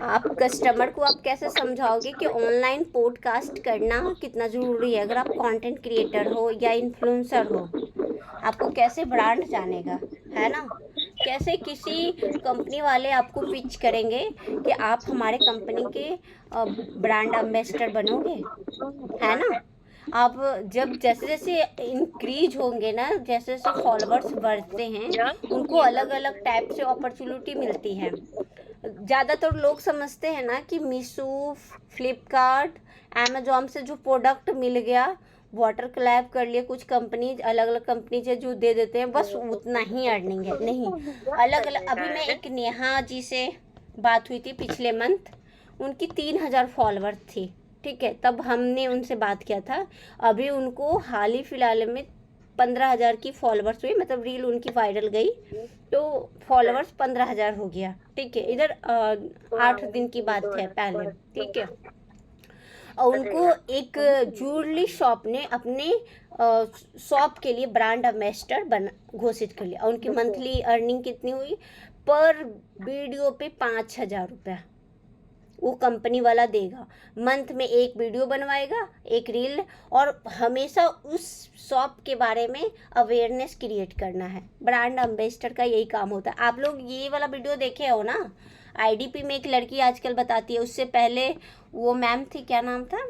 आप कस्टमर को आप कैसे समझाओगे कि ऑनलाइन पॉडकास्ट करना कितना ज़रूरी है? अगर आप कंटेंट क्रिएटर हो या इन्फ्लुएंसर हो, आपको कैसे ब्रांड जानेगा, है ना? कैसे किसी कंपनी वाले आपको पिच करेंगे कि आप हमारे कंपनी के ब्रांड एम्बेसडर बनोगे, है ना? आप जब जैसे जैसे इंक्रीज होंगे ना, जैसे जैसे फॉलोअर्स बढ़ते हैं, उनको अलग अलग टाइप से अपॉर्चुनिटी मिलती है। ज़्यादातर लोग समझते हैं ना कि मीशो, फ्लिपकार्ट, अमेजोन से जो प्रोडक्ट मिल गया, वाटर क्लैप कर लिए, कुछ कंपनी अलग अलग कंपनी से जो दे देते हैं, बस उतना ही अर्निंग है। नहीं, अलग अलग। अभी मैं एक नेहा जी से बात हुई थी पिछले मंथ, उनकी 3,000 फॉलोअर थी, ठीक है, तब हमने उनसे बात किया था। अभी उनको हाल ही फिलहाल में 15,000 की फॉलोअर्स हुई, मतलब रील उनकी वायरल गई तो फॉलोअर्स 15,000 हो गया, ठीक है। इधर 8 दिन की बात है पहले, ठीक है। और उनको एक ज्वेलरी शॉप ने अपने शॉप के लिए ब्रांड एम्बेसडर बना घोषित कर लिया। और उनकी मंथली अर्निंग कितनी हुई? पर वीडियो पे 5,000 रुपया वो कंपनी वाला देगा। मंथ में एक वीडियो बनवाएगा, एक रील, और हमेशा उस शॉप के बारे में अवेयरनेस क्रिएट करना है। ब्रांड एम्बेसडर का यही काम होता है। आप लोग ये वाला वीडियो देखे हो ना, आईडीपी में एक लड़की आजकल बताती है, उससे पहले वो मैम थी, क्या नाम था,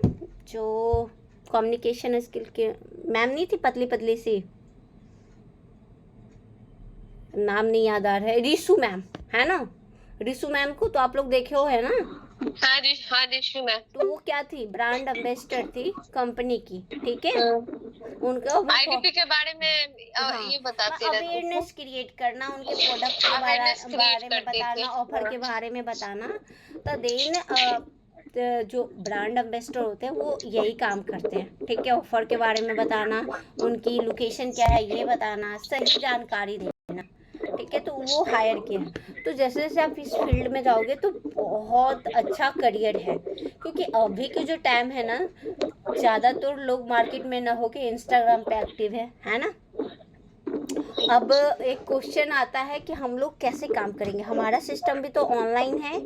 जो कम्युनिकेशन स्किल के मैम नहीं थी, पतली पतली सी, नाम नहीं याद आ रहा है, रिशु मैम, है ना? रिशु मैम को तो आप लोग देखे हो, है ना? हाँ रिशु मैम। तो वो क्या थी? ब्रांड एम्बेसडर थी कंपनी की, ठीक है। उनका वो आईडीपी के बारे में हाँ, ये बताते रहते थे, अवेयरनेस क्रिएट करना, उनके प्रोडक्ट के अवेयरनेस क्रिएट बारे में करते थे। बताना, ऑफर के बारे में बताना। तो देन जो ब्रांड एम्बेसडर होते हैं वो यही काम करते हैं, ठीक है। ऑफर के बारे में बताना, उनकी लोकेशन क्या है ये बताना, सही जानकारी देना, ठीक है। तो वो हायर किया है। तो जैसे जैसे आप इस फील्ड में जाओगे तो बहुत अच्छा करियर है, क्योंकि अभी के जो टाइम है ना, ज़्यादातर लोग मार्केट में ना होके इंस्टाग्राम पे एक्टिव है ना? अब एक क्वेश्चन आता है कि हम लोग कैसे काम करेंगे? हमारा सिस्टम भी तो ऑनलाइन है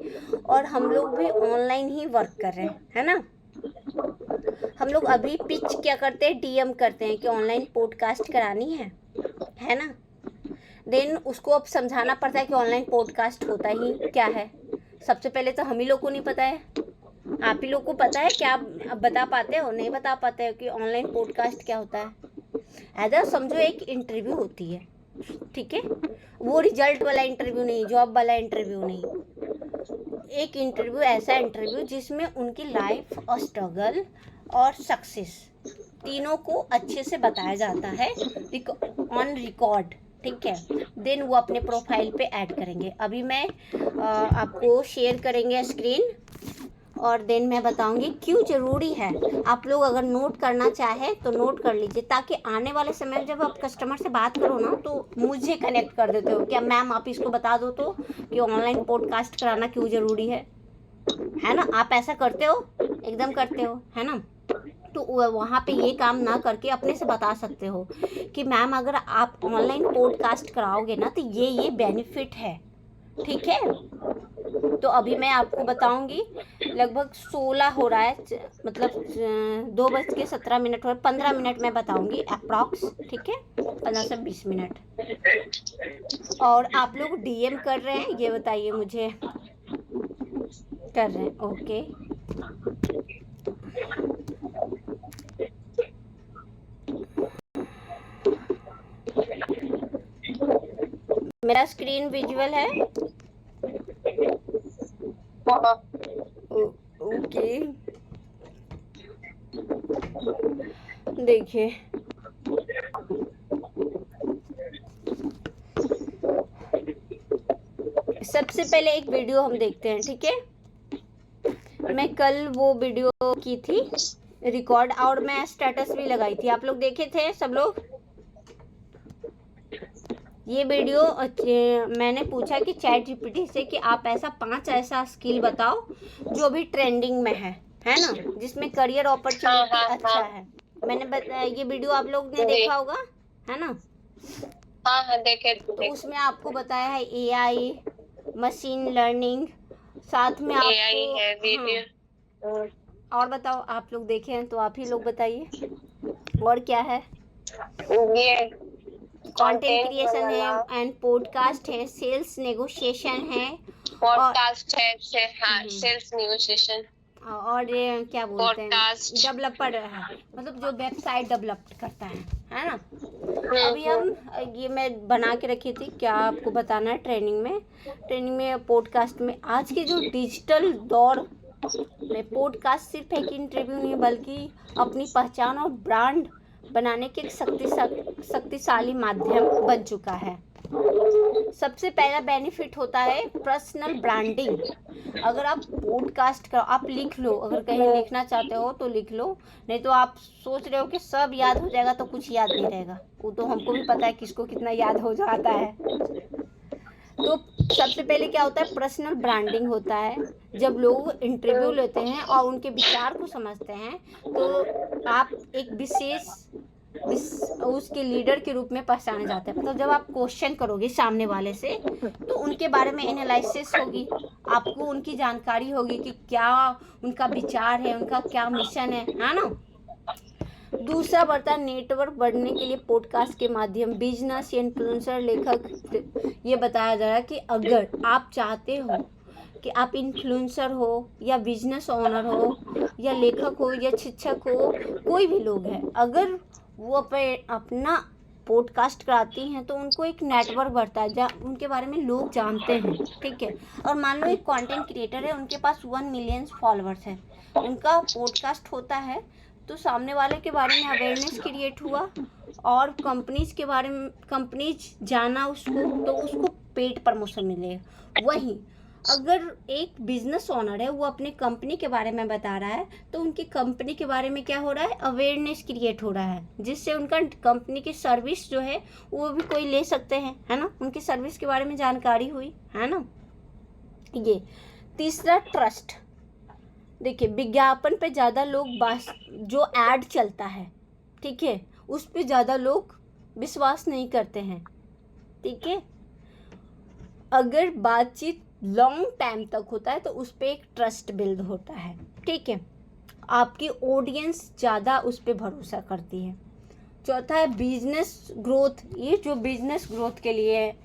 और हम लोग भी ऑनलाइन ही वर्क कर रहे हैं, है ना? हम लोग अभी पिच क्या करते हैं, डीएम करते हैं कि ऑनलाइन पॉडकास्ट करानी है ना? देन उसको अब समझाना पड़ता है कि ऑनलाइन पॉडकास्ट होता ही क्या है। सबसे पहले तो हम ही लोग को नहीं पता है, आप ही लोग को पता है। क्या आप बता पाते हो? नहीं बता पाते हो कि ऑनलाइन पॉडकास्ट क्या होता है। ऐसा समझो एक इंटरव्यू होती है, ठीक है। वो रिजल्ट वाला इंटरव्यू नहीं, जॉब वाला इंटरव्यू नहीं, एक इंटरव्यू, ऐसा इंटरव्यू जिसमें उनकी लाइफ और स्ट्रगल और सक्सेस तीनों को अच्छे से बताया जाता है ऑन रिकॉर्ड, ठीक है। देन वो अपने प्रोफाइल पे ऐड करेंगे। अभी मैं आपको शेयर करेंगे स्क्रीन, और देन मैं बताऊंगी क्यों ज़रूरी है। आप लोग अगर नोट करना चाहे तो नोट कर लीजिए, ताकि आने वाले समय में जब आप कस्टमर से बात करो ना तो मुझे कनेक्ट कर देते हो, क्या मैम आप इसको बता दो तो कि ऑनलाइन पॉडकास्ट कराना क्यों ज़रूरी है ना? आप ऐसा करते हो? एकदम करते हो, है ना? तो वहाँ पे ये काम ना करके अपने से बता सकते हो कि मैम अगर आप ऑनलाइन पॉडकास्ट कराओगे ना तो ये बेनिफिट है, ठीक है। तो अभी मैं आपको बताऊंगी, लगभग 16 हो रहा है, मतलब 2:17 हो रहा है, 15 मिनट में बताऊंगी अप्रॉक्स, ठीक है, 15 से 20 मिनट। और आप लोग डीएम कर रहे हैं, ये बताइए मुझे, कर रहे हैं? ओके। मेरा स्क्रीन विजुअल है? ओके, देखिए, सबसे पहले एक वीडियो हम देखते हैं, ठीक है। मैं कल वो वीडियो की थी रिकॉर्ड, और मैं स्टेटस भी लगाई थी, आप लोग देखे थे सब लोग? ये वीडियो मैंने पूछा कि चैट जीपीटी से कि आप ऐसा 5 ऐसा स्किल बताओ जो भी ट्रेंडिंग में है ना, जिसमें करियर अपॉर्चुनिटी अच्छा है। मैंने ये वीडियो आप लोग ने देखा होगा, है ना? हाँ हाँ देखे तो उसमें आपको बताया है एआई, मशीन लर्निंग, साथ में एआई आपको है, हाँ, वीडियो। और बताओ, आप लोग देखे हैं तो आप ही लोग बताइए और क्या है। ये कंटेंट कंटेंट क्रिएशन बनाना, है एंड पॉडकास्ट है, सेल्स नेगोशिएशन है और पॉडकास्ट है से, हाँ, हम्म, सेल्स नेगोशिएशन, और ये क्या बोलते हैं, पॉडकास्ट। डेवलपर है, मतलब जो वेबसाइट डेवलप करता है ना। अभी हम हम्म। ये मैं बना के रखी थी, क्या आपको बताना है ट्रेनिंग में पॉडकास्ट में। आज के जो डिजिटल दौर में पॉडकास्ट सिर्फ एक इंटरव्यू नहीं बल्कि अपनी पहचान और ब्रांड बनाने के एक शक्तिशाली माध्यम बन चुका है। सबसे पहला बेनिफिट होता है पर्सनल ब्रांडिंग। अगर आप पॉडकास्ट करो, आप लिख लो, अगर कहीं लिखना चाहते हो तो लिख लो, नहीं तो आप सोच रहे हो कि सब याद हो जाएगा तो कुछ याद नहीं रहेगा। वो तो हमको भी पता है किसको कितना याद हो जाता है। तो सबसे पहले क्या होता है, पर्सनल ब्रांडिंग होता है। जब लोग इंटरव्यू लेते हैं और उनके विचार को समझते हैं तो आप एक उसके लीडर के रूप में पहचाने जाते हैं। मतलब जब आप क्वेश्चन करोगे सामने वाले से तो उनके बारे में एनालिसिस होगी, आपको उनकी जानकारी होगी कि क्या उनका विचार है, उनका क्या मिशन है ना। दूसरा बढ़ता है नेटवर्क बढ़ने के लिए पॉडकास्ट के माध्यम, बिजनेस इन्फ्लुएंसर लेखक ये बताया जा रहा है कि अगर आप चाहते हो कि आप इन्फ्लुएंसर हो या बिजनेस ओनर हो या लेखक हो या शिक्षक हो, कोई भी लोग हैं, अगर वो अपना पॉडकास्ट कराती हैं तो उनको एक नेटवर्क बढ़ता है जहाँ उनके बारे में लोग जानते हैं, ठीक है। और मान लो एक कंटेंट क्रिएटर है, उनके पास 1 मिलियन फॉलोअर्स है, उनका पॉडकास्ट होता है तो सामने वाले के बारे में अवेयरनेस क्रिएट हुआ और कंपनीज के बारे में, कंपनीज जाना उसको, तो उसको पेड प्रमोशन मिलेगा। वहीं अगर एक बिजनेस ओनर है, वो अपने कंपनी के बारे में बता रहा है तो उनकी कंपनी के बारे में क्या हो रहा है, अवेयरनेस क्रिएट हो रहा है, जिससे उनका कंपनी की सर्विस जो है वो भी कोई ले सकते हैं, है ना। उनकी सर्विस के बारे में जानकारी हुई, है ना। ये तीसरा ट्रस्ट। देखिए विज्ञापन पे ज़्यादा लोग जो ऐड चलता है, ठीक है, उस पे ज़्यादा लोग विश्वास नहीं करते हैं, ठीक है। अगर बातचीत लॉन्ग टाइम तक होता है तो उस पर एक ट्रस्ट बिल्ड होता है, ठीक है। आपकी ऑडियंस ज़्यादा उस पर भरोसा करती है। चौथा है बिजनेस ग्रोथ। ये जो बिजनेस ग्रोथ के लिए है,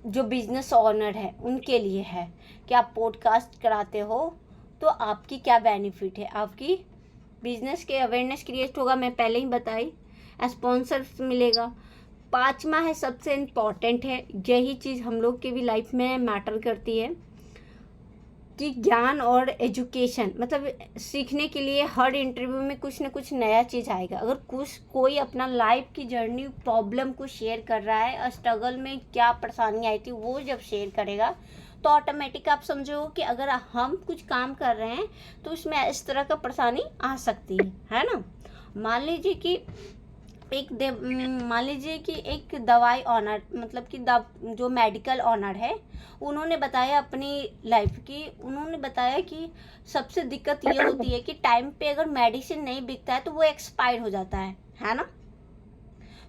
जो बिजनेस ओनर है उनके लिए है कि आप पॉडकास्ट कराते हो तो आपकी क्या बेनिफिट है, आपकी बिजनेस के अवेयरनेस क्रिएट होगा, मैं पहले ही बताई, स्पॉन्सर्स मिलेगा। पांचवा है सबसे इम्पॉर्टेंट है, यही चीज़ हम लोग की भी लाइफ में मैटर करती है कि ज्ञान और एजुकेशन, मतलब सीखने के लिए हर इंटरव्यू में कुछ ना कुछ नया चीज़ आएगा। अगर कोई अपना लाइफ की जर्नी प्रॉब्लम को शेयर कर रहा है, स्ट्रगल में क्या परेशानी आई थी वो जब शेयर करेगा तो ऑटोमेटिक आप समझो कि अगर हम कुछ काम कर रहे हैं तो उसमें इस तरह का परेशानी आ सकती है ना। मान लीजिए कि मान लीजिए कि एक दवाई ऑनर, मतलब कि जो मेडिकल ऑनर है, उन्होंने बताया अपनी लाइफ की, उन्होंने बताया कि सबसे दिक्कत ये होती है कि टाइम पे अगर मेडिसिन नहीं बिकता है तो वो एक्सपायर हो जाता है ना।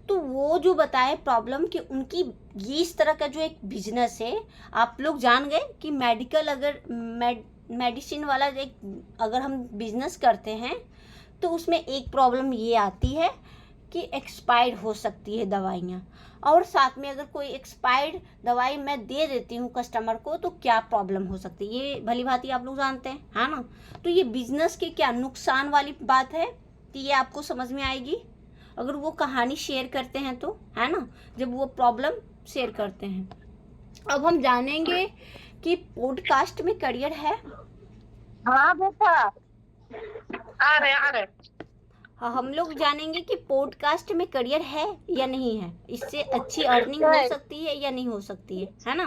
तो वो जो बताए प्रॉब्लम कि उनकी ये इस तरह का जो एक बिजनेस है, आप लोग जान गए कि मेडिकल अगर मेडिसिन वाला एक अगर हम बिजनेस करते हैं तो उसमें एक प्रॉब्लम ये आती है कि एक्सपायर हो सकती है दवाइयाँ, और साथ में अगर कोई एक्सपायर्ड दवाई मैं दे देती हूँ कस्टमर को तो क्या प्रॉब्लम हो सकती है, ये भली भांति आप लोग जानते हैं, है ना। तो ये बिजनेस के क्या नुकसान वाली बात है कि ये आपको समझ में आएगी अगर वो कहानी शेयर करते हैं तो, है ना, जब वो प्रॉब्लम शेयर करते हैं। अब हम जानेंगे कि पॉडकास्ट में करियर है। हाँ बेटा, आ रहे। हम लोग जानेंगे कि पॉडकास्ट में करियर है या नहीं है, इससे अच्छी अर्निंग हो सकती है या नहीं हो सकती है ना।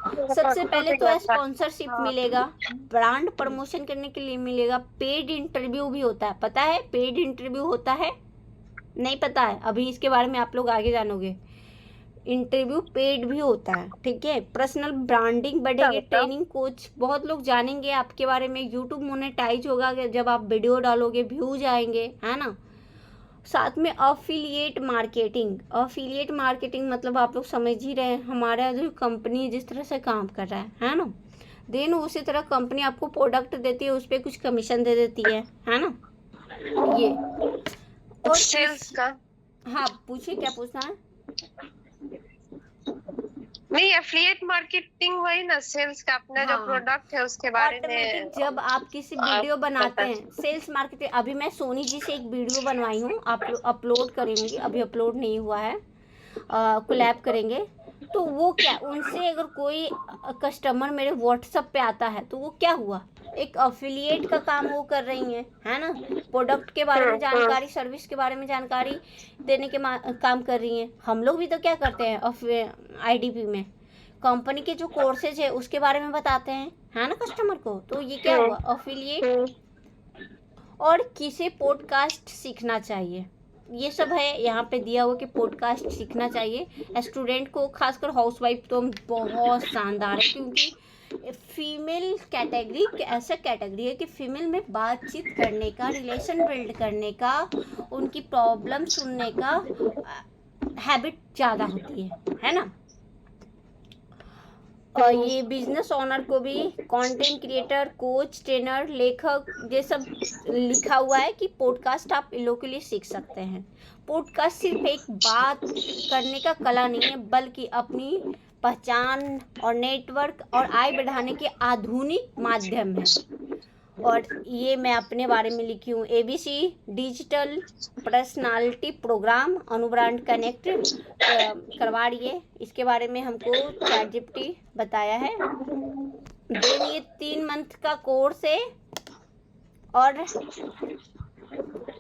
सबसे पहले तो स्पॉन्सरशिप मिलेगा, ब्रांड प्रमोशन करने के लिए मिलेगा, पेड इंटरव्यू भी होता है, पता है पेड इंटरव्यू होता है, नहीं पता है, अभी इसके बारे में आप लोग आगे जानोगे। इंटरव्यू पेड भी होता है, ठीक है। पर्सनल ब्रांडिंग बढ़ेगी, ट्रेनिंग कोच, बहुत लोग जानेंगे आपके बारे में, यूट्यूब मोनेटाइज होगा जब आप वीडियो डालोगे, व्यूज आएंगे, है ना। साथ में अफिलिएट मार्केटिंग मतलब आप लोग समझ ही रहे हैं, हमारा जो कंपनी जिस तरह से काम कर रहा है ना। देन उसी तरह कंपनी आपको प्रोडक्ट देती है, उस पर कुछ कमीशन दे देती है ना। ये और सेल्स का हाँ पूछिए, क्या पूछना है? नहीं, एफिलिएट मार्केटिंग वही ना, सेल्स का अपना जो हाँ। प्रोडक्ट है उसके बारे ऑटोमेटिक में। जब आप किसी वीडियो बनाते बता- हैं सेल्स मार्केटिंग, अभी मैं सोनी जी से एक वीडियो बनवाई हूँ, आप अपलोड करेंगी, अभी अपलोड नहीं हुआ है, कोलैब करेंगे। तो वो क्या, उनसे अगर कोई कस्टमर मेरे व्हाट्सएप पे आता है तो वो क्या हुआ, एक अफिलिएट का काम वो कर रही हैं, है ना। प्रोडक्ट के बारे में जानकारी, सर्विस के बारे में जानकारी देने के काम कर रही हैं। हम लोग भी तो क्या करते हैं, आईडीपी में कंपनी के जो कोर्सेज है उसके बारे में बताते हैं, है ना, कस्टमर को। तो ये क्या हुआ, अफिलिएट। और किसे पॉडकास्ट सीखना चाहिए, ये सब है यहाँ पे दिया हुआ कि पॉडकास्ट सीखना चाहिए स्टूडेंट को, खासकर हाउसवाइफ तो बहुत शानदार है, क्योंकि फीमेल कैटेगरी ऐसा कैटेगरी है कि फीमेल में बातचीत करने का, रिलेशन बिल्ड करने का, उनकी प्रॉब्लम सुनने का हैबिट ज़्यादा होती है ना। और ये बिजनेस ओनर को भी, कंटेंट क्रिएटर, कोच, ट्रेनर, लेखक, ये सब लिखा हुआ है कि पॉडकास्ट आप इन लोगों के लिए सीख सकते हैं। पॉडकास्ट सिर्फ एक बात करने का कला नहीं है, बल्कि अपनी पहचान और नेटवर्क और आय बढ़ाने के आधुनिक माध्यम है। और ये मैं अपने बारे में लिखी हूँ, ABC डिजिटल पर्सनालिटी प्रोग्राम अनुब्रांड कनेक्ट करवा रही है, इसके बारे में हमको ChatGPT बताया है। देन ये 3 मंथ का कोर्स है और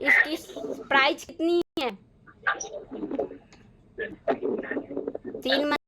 इसकी प्राइस कितनी है, 3 मंथ